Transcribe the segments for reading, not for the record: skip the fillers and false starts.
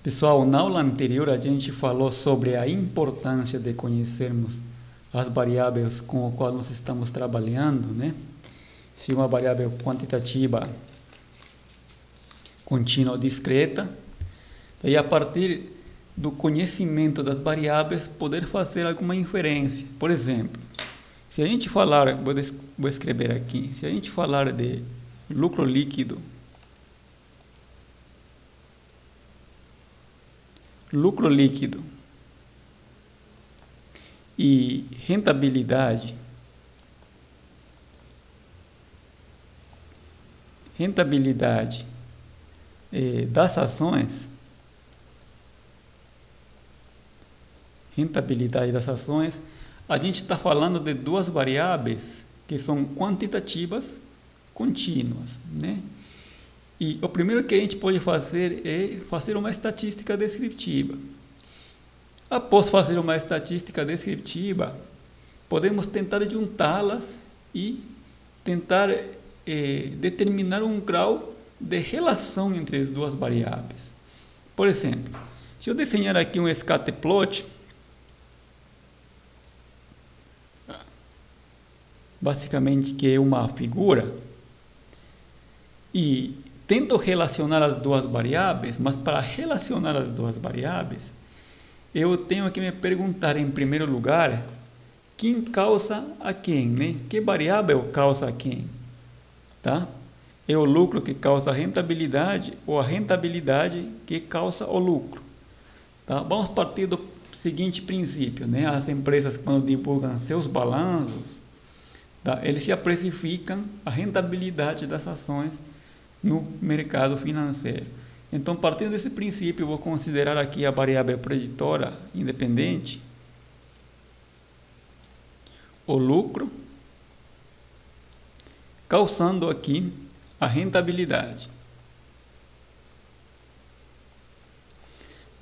Pessoal, na aula anterior a gente falou sobre a importância de conhecermos as variáveis com as quais nós estamos trabalhando, né? Se uma variável quantitativa, contínua ou discreta, e a partir do conhecimento das variáveis poder fazer alguma inferência. Por exemplo, se a gente falar, vou escrever aqui, se a gente falar de lucro líquido, e rentabilidade das ações, a gente está falando de duas variáveis que são quantitativas contínuas, né? E o primeiro que a gente pode fazer é fazer uma estatística descritiva. Após fazer uma estatística descritiva, podemos tentar juntá-las e tentar determinar um grau de relação entre as duas variáveis. Por exemplo, se eu desenhar aqui um scatterplot, basicamente que é uma figura, e tento relacionar as duas variáveis, mas para relacionar as duas variáveis, eu tenho que me perguntar em primeiro lugar, quem causa a quem, né? Que variável causa a quem? Tá? É o lucro que causa a rentabilidade ou a rentabilidade que causa o lucro? Tá? Vamos partir do seguinte princípio, né? As empresas, quando divulgam seus balanços, tá? Eles se precificam a rentabilidade das ações no mercado financeiro. Então, partindo desse princípio, eu vou considerar aqui a variável preditora independente, o lucro, causando aqui a rentabilidade.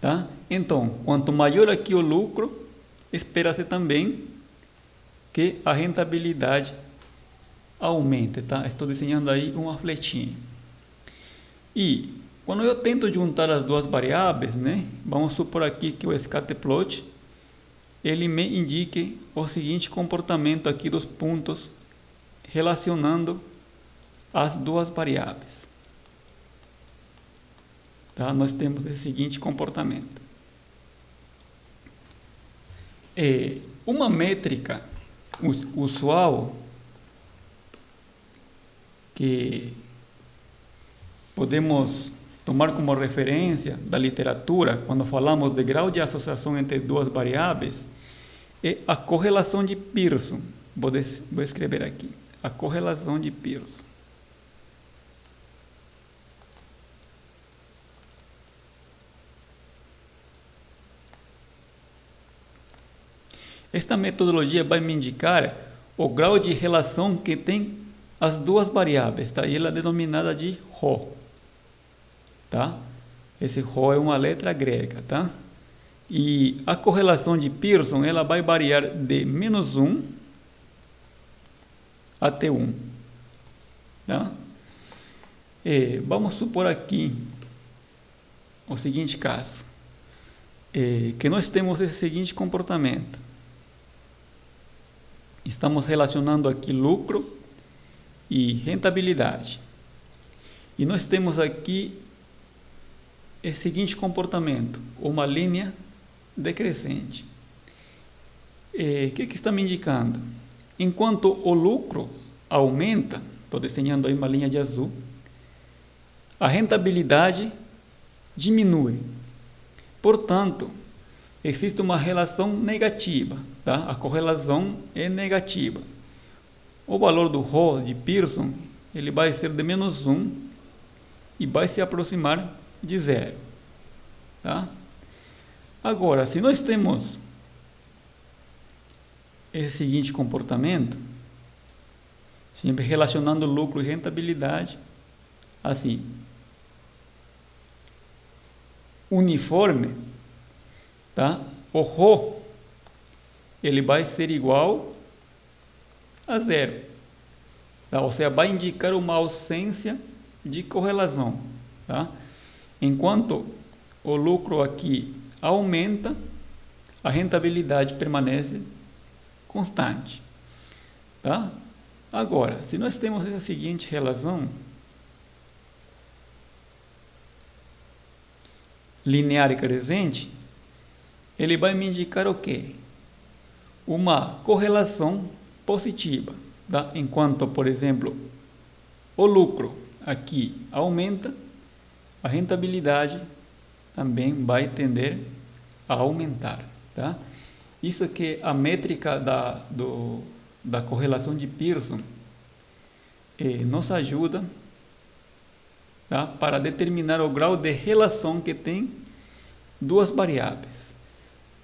Tá? Então, quanto maior aqui o lucro, espera-se também que a rentabilidade aumente. Tá? Estou desenhando aí uma flechinha. E quando eu tento juntar as duas variáveis, né, vamos supor aqui que o scatterplot ele me indique o seguinte comportamento aqui dos pontos relacionando as duas variáveis. Tá? Nós temos esse seguinte comportamento. Uma métrica usual que podemos tomar como referência da literatura, quando falamos de grau de associação entre duas variáveis, é a correlação de Pearson. Vou escrever aqui, a correlação de Pearson. Esta metodologia vai me indicar o grau de relação que tem as duas variáveis, tá? E ela é denominada de ρ. Tá? Esse ρ é uma letra grega, tá? E a correlação de Pearson ela vai variar de -1 até 1. Tá? Vamos supor aqui o seguinte caso, que nós temos esse seguinte comportamento. Estamos relacionando aqui lucro e rentabilidade. E nós temos aqui o seguinte comportamento, uma linha decrescente. O que está me indicando? Enquanto o lucro aumenta, estou desenhando aí uma linha de azul, a rentabilidade diminui. Portanto, existe uma relação negativa, tá? A correlação é negativa. O valor do ρ de Pearson ele vai ser de -1 e vai se aproximar de 0. Tá? Agora, se nós temos esse seguinte comportamento, sempre relacionando lucro e rentabilidade, assim, uniforme, tá? O ρ ele vai ser igual a 0. Tá? Ou seja, vai indicar uma ausência de correlação. Tá? Enquanto o lucro aqui aumenta, a rentabilidade permanece constante, tá? Agora, se nós temos essa seguinte relação linear e crescente, ele vai me indicar o quê? Uma correlação positiva, tá? Enquanto, por exemplo, o lucro aqui aumenta, a rentabilidade também vai tender a aumentar, tá? Isso que a métrica da correlação de Pearson nos ajuda, tá? Para determinar o grau de relação que tem duas variáveis,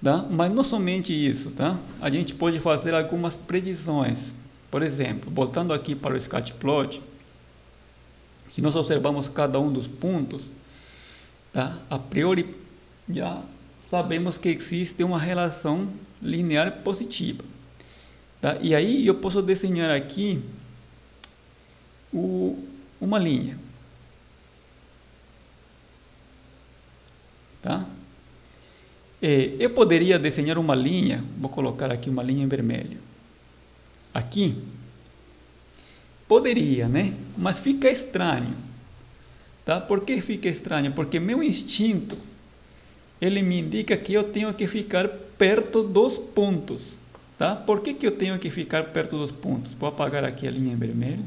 tá? Mas não somente isso, tá? A gente pode fazer algumas predições. Por exemplo, voltando aqui para o Sketchplot, se nós observamos cada um dos pontos, tá? A priori já sabemos que existe uma relação linear positiva, tá? E aí eu posso desenhar aqui uma linha, tá? Eu poderia desenhar uma linha, vou colocar aqui uma linha em vermelho, aqui, poderia, né? Mas fica estranho, tá? Por que fica estranho? Porque meu instinto, ele me indica que eu tenho que ficar perto dos pontos, tá? Por que eu tenho que ficar perto dos pontos? Vou apagar aqui a linha em vermelho.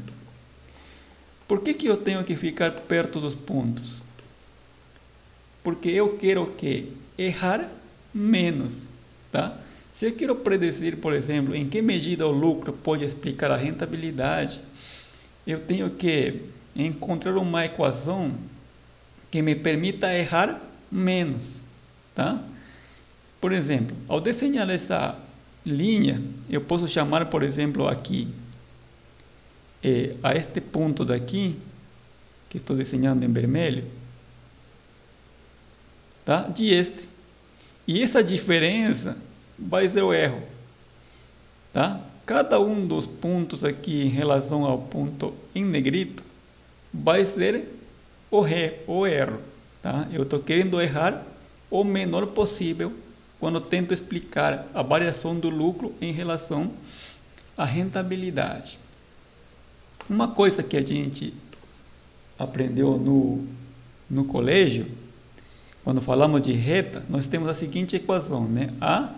Por que eu tenho que ficar perto dos pontos? Porque eu quero o quê? Errar menos, tá? Se eu quero predizir, por exemplo, em que medida o lucro pode explicar a rentabilidade, eu tenho que encontrar uma equação que me permita errar menos, tá? Por exemplo, ao desenhar essa linha, eu posso chamar, por exemplo, aqui, a este ponto daqui, que estou desenhando em vermelho, tá? De este. E essa diferença vai ser o erro, tá? Cada um dos pontos aqui em relação ao ponto em negrito vai ser o erro, tá? Eu estou querendo errar o menor possível quando tento explicar a variação do lucro em relação à rentabilidade. Uma coisa que a gente aprendeu no colégio, quando falamos de reta, nós temos a seguinte equação, né? A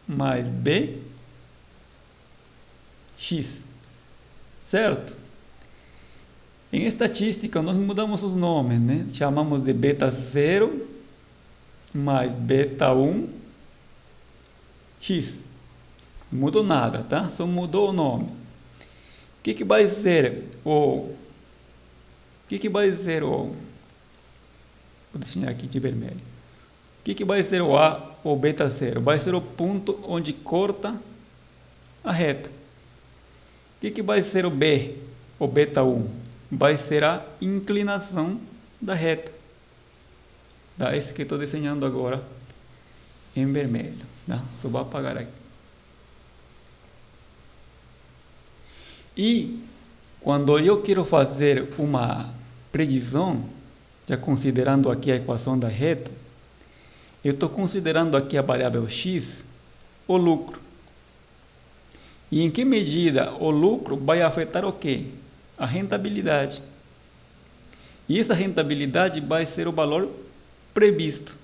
mais B x, certo? Em estatística, nós mudamos os nomes, né? Chamamos de beta 0 mais beta 1 x. Não mudou nada, tá? Só mudou o nome. O que vai ser o... Vou desenhar aqui de vermelho. O que vai ser o A ou beta 0? Vai ser o ponto onde corta a reta. O que vai ser o B ou beta 1? Vai ser a inclinação da reta. Tá? Esse que estou desenhando agora em vermelho. Tá? Só vou apagar aqui. E quando eu quero fazer uma predição, já considerando aqui a equação da reta, eu estou considerando aqui a variável x, o lucro. E em que medida o lucro vai afetar o quê? A rentabilidade. E essa rentabilidade vai ser o valor previsto.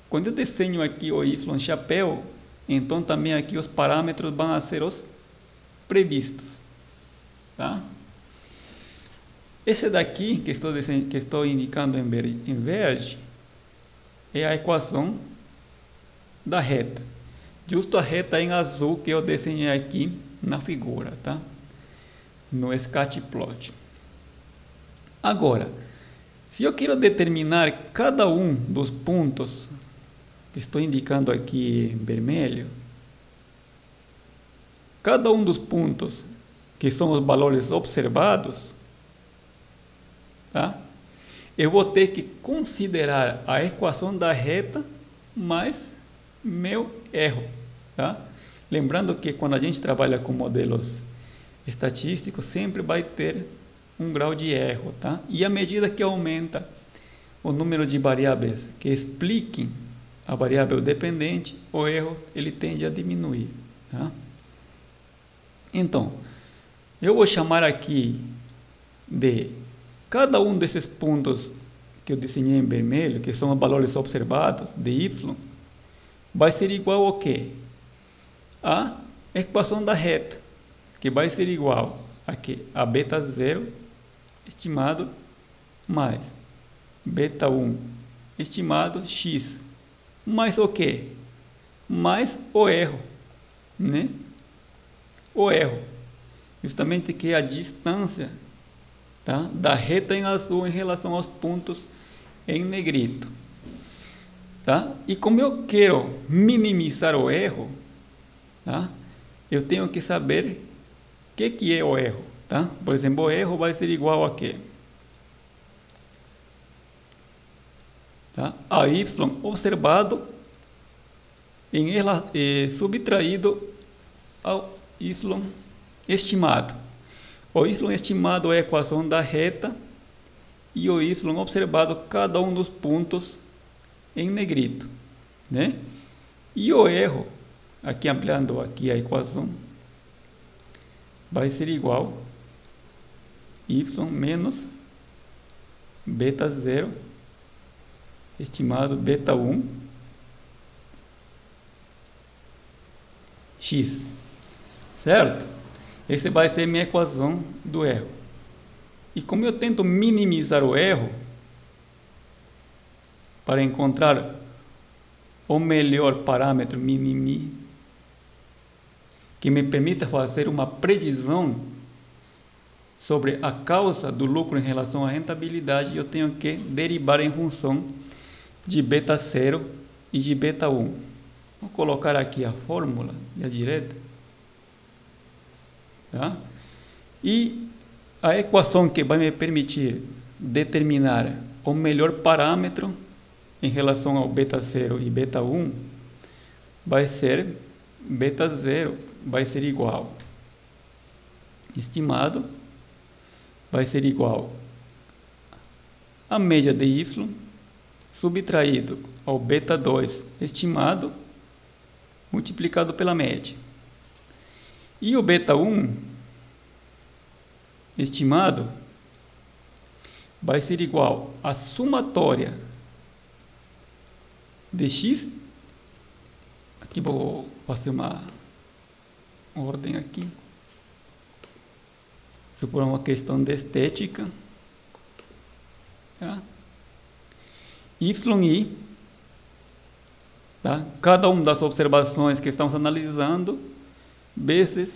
Quando eu desenho aqui o y chapéu, então também aqui os parâmetros vão ser os previstos. Tá? Esse daqui que estou indicando em verde é a equação da reta. Justo a reta em azul que eu desenhei aqui na figura, tá? No Sketchplot. Agora, se eu quero determinar cada um dos pontos que estou indicando aqui em vermelho, cada um dos pontos que são os valores observados, tá? Eu vou ter que considerar a equação da reta mais meu erro, tá? Lembrando que quando a gente trabalha com modelos estatísticos, sempre vai ter um grau de erro, tá? E à medida que aumenta o número de variáveis que expliquem a variável dependente, o erro ele tende a diminuir. Tá? Então, eu vou chamar aqui de cada um desses pontos que eu desenhei em vermelho, que são os valores observados de y, vai ser igual ao quê? A equação da reta, que vai ser igual a quê? A beta 0 estimado mais beta 1 estimado x, mais o quê? Mais o erro, né? O erro, justamente que é a distância, tá? Da reta em azul em relação aos pontos em negrito, tá? E como eu quero minimizar o erro, tá? Eu tenho que saber o que é o erro, tá? Por exemplo, o erro vai ser igual a quê? Tá? A y observado subtraído ao y estimado. O y estimado é a equação da reta e o y observado cada um dos pontos em negrito, né? E o erro, aqui ampliando aqui a equação, vai ser igual y menos beta 0 estimado beta 1 x, certo? Essa vai ser minha equação do erro. E como eu tento minimizar o erro para encontrar o melhor parâmetro mínimo que me permita fazer uma previsão sobre a causa do lucro em relação à rentabilidade, eu tenho que derivar em função de beta 0 e de beta 1. Vou colocar aqui a fórmula à direita. Tá? E a equação que vai me permitir determinar o melhor parâmetro em relação ao beta 0 e beta 1 vai ser beta 0 vai ser igual estimado vai ser igual a média de y subtraído ao beta 2 estimado multiplicado pela média. E o beta 1 estimado vai ser igual à somatória de x. Aqui vou fazer uma ordem aqui. Se for uma questão de estética, tá? Y, tá? Cada uma das observações que estamos analisando vezes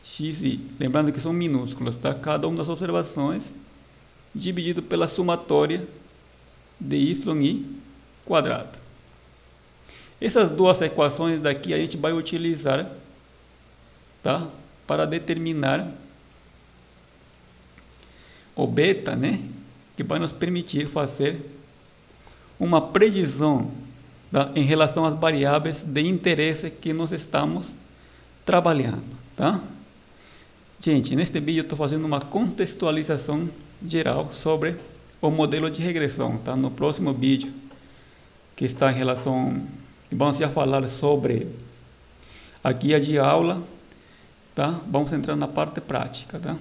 xi, lembrando que são minúsculas, tá? Cada uma das observações dividido pela somatória de y quadrado. Essas duas equações daqui a gente vai utilizar, tá? Para determinar o beta, né? Que vai nos permitir fazer uma previsão, tá? Em relação às variáveis de interesse que nós estamos trabalhando, tá? Gente, neste vídeo eu estou fazendo uma contextualização geral sobre o modelo de regressão, tá? No próximo vídeo, que está em relação, vamos já falar sobre a guia de aula, tá? Vamos entrar na parte prática, tá?